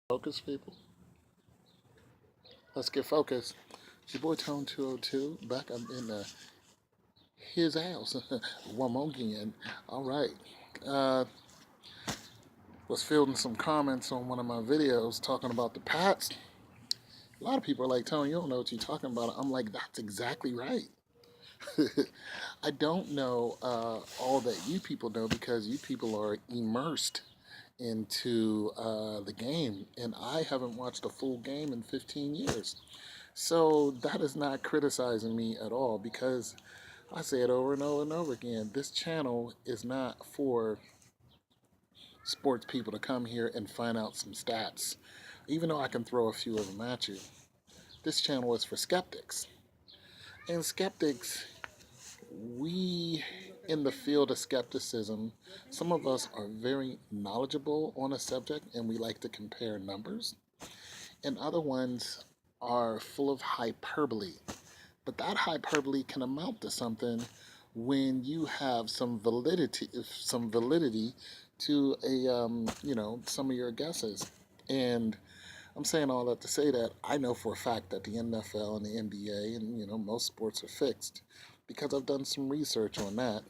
Focus, people. Let's get focused. It's your boy Tone 202 back up in his house. One more again. All right. Uh, was fielding some comments on one of my videos talking about the Pats. A lot of people are like, Tone, you don't know what you're talking about. I'm like, that's exactly right. I don't know all that you people know because you people are immersed into the game, and I haven't watched a full game in 15 years. So that is not criticizing me at all because I say it over and over and over again. This channel is not for sports people to come here and find out some stats, even though I can throw a few of them at you. This channel is for skeptics. And skeptics, we in the field of skepticism, some of us are very knowledgeable on a subject and we like to compare numbers, and other ones are full of hyperbole. But that hyperbole can amount to something when you have some validity to some of your guesses. And I'm saying all that to say that I know for a fact that the NFL and the NBA and most sports are fixed because I've done some research on that.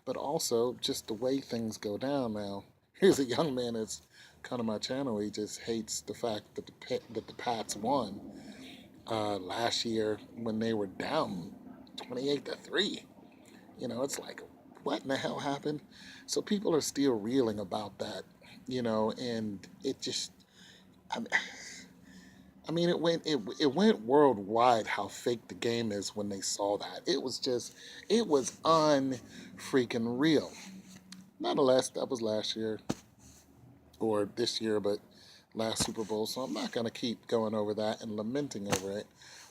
But also just the way things go down now. Here's a young man that's come to my channel. He just hates the fact that the Pats won last year when they were down 28-3. It's like, what in the hell happened? So people are still reeling about that, and it just, I I mean, it went worldwide how fake the game is when they saw that. It was unfreaking real. Nonetheless, that was last year or this year, but last Super Bowl. So I'm not going to keep going over that and lamenting over it.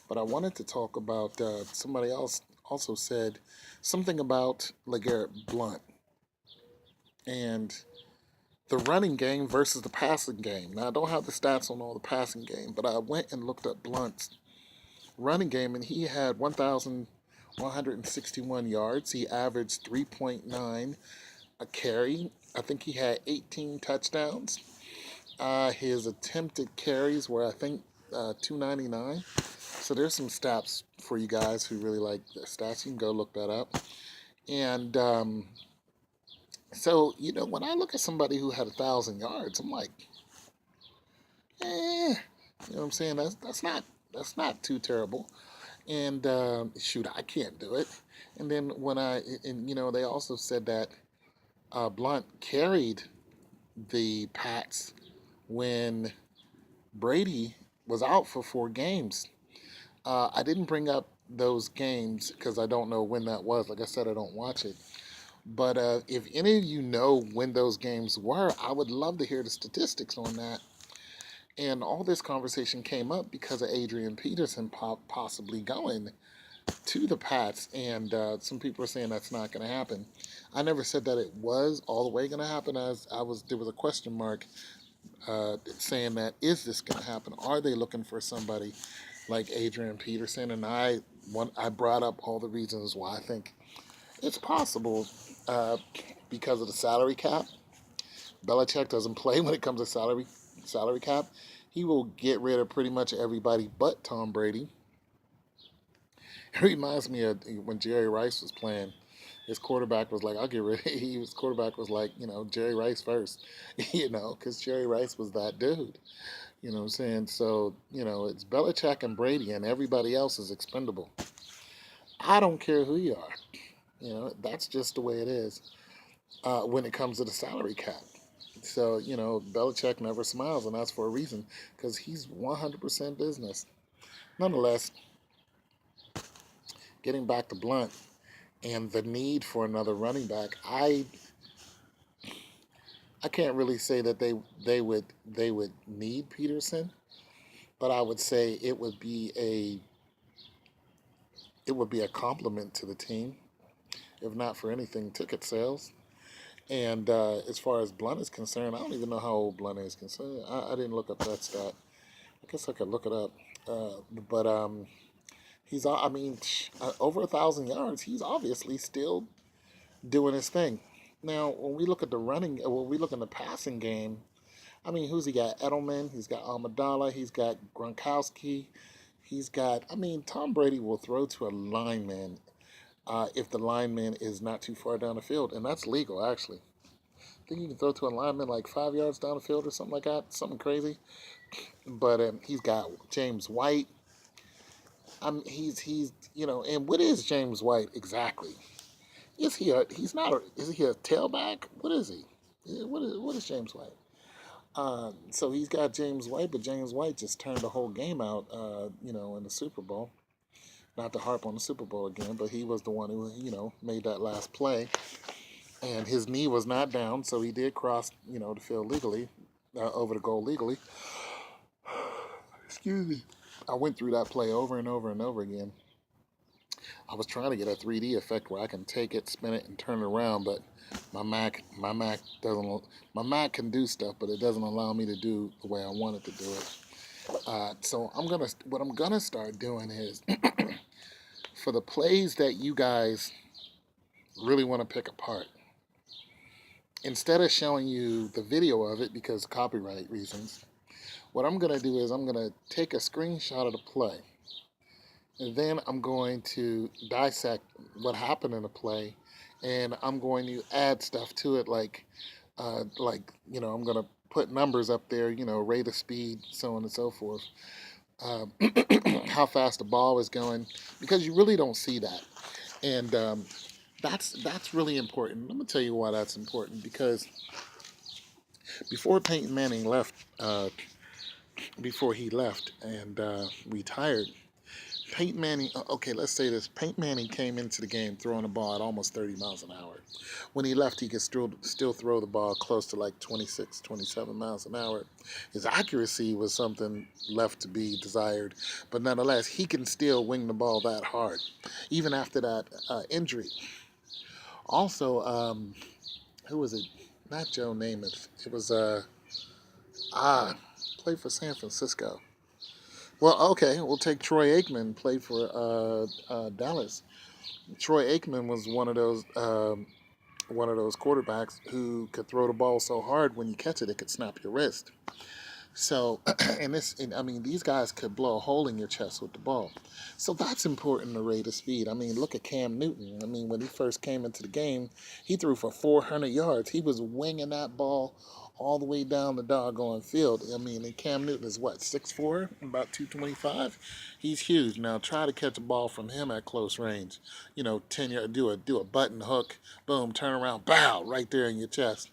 But I wanted to talk about somebody else also said something about LeGarrette Blunt and the running game versus the passing game. Now, I don't have the stats on all the passing game, but I went and looked up Blunt's running game, and he had 1,161 yards. He averaged 3.9 a carry. I think he had 18 touchdowns. His attempted carries were, I think, 299. So there's some stats for you guys who really like the stats. You can go look that up. And so, when I look at somebody who had 1,000 yards, I'm like, you know what I'm saying? That's not too terrible. And shoot, I can't do it. And then they also said that Blunt carried the Pats when Brady was out for 4 games. I didn't bring up those games because I don't know when that was. Like I said, I don't watch it. But if any of you know when those games were, I would love to hear the statistics on that. And all this conversation came up because of Adrian Peterson possibly going to the Pats, and some people are saying that's not going to happen. I never said that it was all the way going to happen. As there was a question mark saying that is this going to happen? Are they looking for somebody like Adrian Peterson? And I brought up all the reasons why I think it's possible because of the salary cap. Belichick doesn't play when it comes to salary cap. He will get rid of pretty much everybody but Tom Brady. It reminds me of when Jerry Rice was playing. His quarterback was like, "I'll get rid." His quarterback was like, Jerry Rice first, because Jerry Rice was that dude. You know what I'm saying? So it's Belichick and Brady, and everybody else is expendable. I don't care who you are. That's just the way it is when it comes to the salary cap. So Belichick never smiles, and that's for a reason because he's 100% business. Nonetheless, getting back to Blunt and the need for another running back, I can't really say that they would need Peterson, but I would say it would be a compliment to the team, if not for anything, ticket sales. And as far as Blunt is concerned, I don't even know how old Blunt is concerned. I didn't look up that stat. I guess I could look it up. But he's, I mean, over 1,000 yards. He's obviously still doing his thing. Now, when we look at the passing game, I mean, who's he got? Edelman. He's got Amidala. He's got Gronkowski. He's got. I mean, Tom Brady will throw to a lineman if the lineman is not too far down the field, and that's legal actually. I think you can throw to a lineman like 5 yards down the field or something like that, something crazy. But he's got James White. He's and what is James White exactly? Is he a he's not a is he a tailback? What is he? Yeah, what is James White? So he's got James White, but James White just turned the whole game out, in the Super Bowl. Not to harp on the Super Bowl again, but he was the one who, made that last play. And his knee was not down, so he did cross, the field legally, over the goal legally. Excuse me. I went through that play over and over and over again. I was trying to get a 3D effect where I can take it, spin it, and turn it around, but my Mac can do stuff, but it doesn't allow me to do the way I wanted to do it. So what I'm gonna start doing is for the plays that you guys really want to pick apart, instead of showing you the video of it because of copyright reasons, what I'm gonna do is I'm gonna take a screenshot of the play, and then I'm going to dissect what happened in the play, and I'm going to add stuff to it, I'm gonna put numbers up there, rate of speed, so on and so forth, um, how fast the ball is going, because you really don't see that, and that's really important. Let me tell you why that's important. Because before Peyton Manning left, before he left and retired, Peyton Manning, okay, let's say this. Peyton Manning came into the game throwing the ball at almost 30 miles an hour. When he left, he could still throw the ball close to like 26, 27 miles an hour. His accuracy was something left to be desired, but nonetheless, he can still wing the ball that hard, even after that injury. Also, who was it? Not Joe Namath. It was, ah, played for San Francisco. Well, okay, we'll take Troy Aikman, played for Dallas. Troy Aikman was one of those quarterbacks who could throw the ball so hard when you catch it, it could snap your wrist. So, I mean, these guys could blow a hole in your chest with the ball. So that's important, the rate of speed. I mean, look at Cam Newton. I mean, when he first came into the game, he threw for 400 yards. He was winging that ball all the way down the doggone field. I mean, and Cam Newton is what, 6'4", about 225? He's huge. Now try to catch a ball from him at close range. 10 yard, do a button hook, boom, turn around, bow, right there in your chest.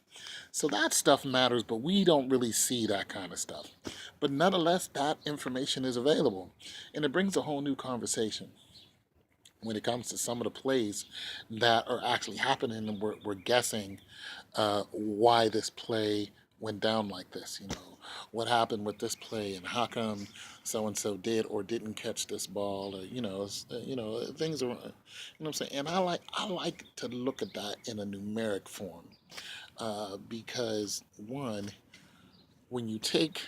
So that stuff matters, but we don't really see that kind of stuff. But nonetheless, that information is available. And it brings a whole new conversation when it comes to some of the plays that are actually happening, and we're guessing why this play went down like this. What happened with this play, and how come so and so did or didn't catch this ball, or things are, what I'm saying. And I like to look at that in a numeric form, because one, when you take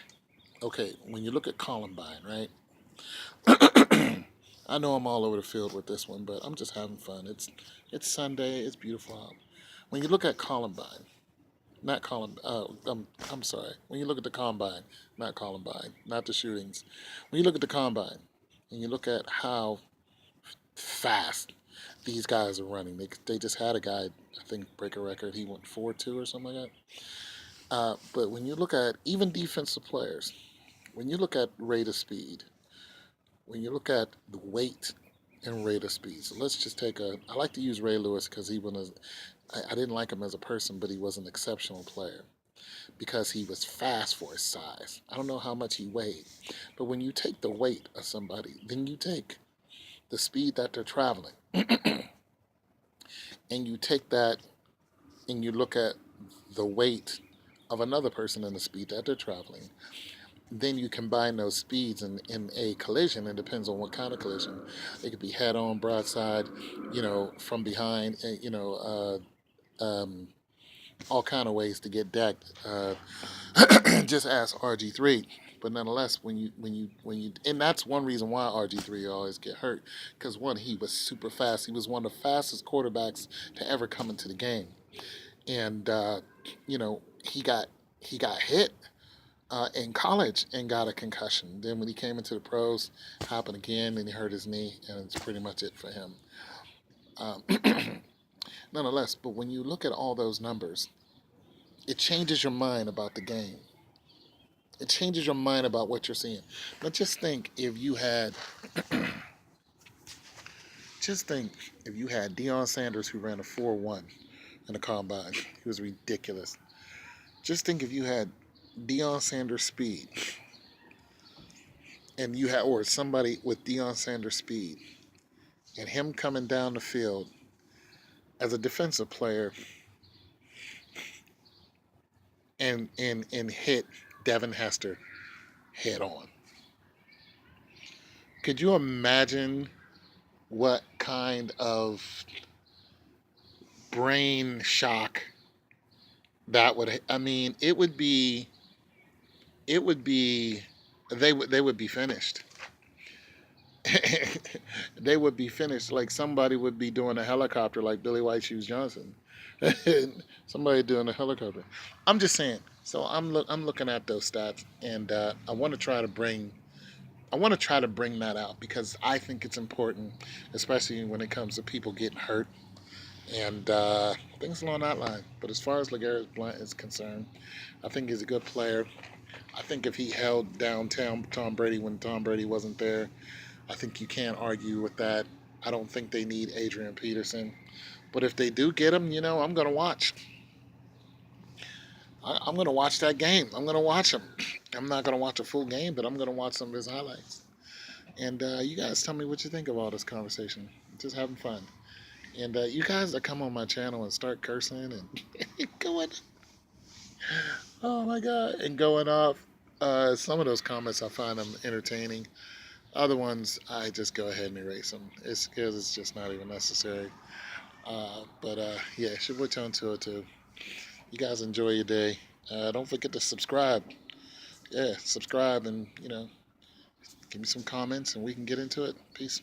when you look at Columbine, right? I know I'm all over the field with this one, but I'm just having fun. It's Sunday. It's beautiful out. When you look at Columbine, not Columbine. I'm sorry. When you look at the Combine, not Columbine, not the shootings. When you look at the Combine, and you look at how fast these guys are running, they just had a guy, I think, break a record. He went 4.2 or something like that. But when you look at even defensive players, when you look at rate of speed, when you look at the weight and rate of speed. So let's just I like to use Ray Lewis because I didn't like him as a person, but he was an exceptional player because he was fast for his size. I don't know how much he weighed, but when you take the weight of somebody, then you take the speed that they're traveling, and you take that and you look at the weight of another person and the speed that they're traveling, then you combine those speeds in a collision. It depends on what kind of collision. It could be head on, broadside, from behind, all kind of ways to get decked. Just ask RG3. But nonetheless, and that's one reason why RG3 always get hurt, because one, he was super fast. He was one of the fastest quarterbacks to ever come into the game, and he got hit, in college and got a concussion. Then when he came into the pros, happened again, and he hurt his knee, and it's pretty much it for him. Um, Nonetheless, but when you look at all those numbers, it changes your mind about the game. It changes your mind about what you're seeing. But just think if you had Deion Sanders who ran a 4.1 in the combine. He was ridiculous. Just think if you had Deion Sanders speed and you had or somebody with Deion Sanders speed and him coming down the field as a defensive player and hit Devin Hester head on. Could you imagine what kind of brain shock that would? I mean, it would be they would be finished. They would be finished like somebody would be doing a helicopter like Billy White Shoes Johnson. Somebody doing a helicopter. I'm just saying. So I'm looking at those stats, and I want to try to bring that out because I think it's important, especially when it comes to people getting hurt and things along that line. But as far as LeGarrette Blount is concerned, I think he's a good player. I think if he held down Tom Brady when Tom Brady wasn't there, I think you can't argue with that. I don't think they need Adrian Peterson. But if they do get him, I'm going to watch. I'm going to watch that game. I'm going to watch him. I'm not going to watch a full game, but I'm going to watch some of his highlights. And you guys tell me what you think of all this conversation. Just having fun. And you guys that come on my channel and start cursing and going, oh my God, and going off. Some of those comments I find them entertaining. Other ones I just go ahead and erase them. It's because it's just not even necessary. But yeah, it's your boy Tone 202. You guys enjoy your day. Don't forget to subscribe. Yeah, subscribe and give me some comments and we can get into it. Peace.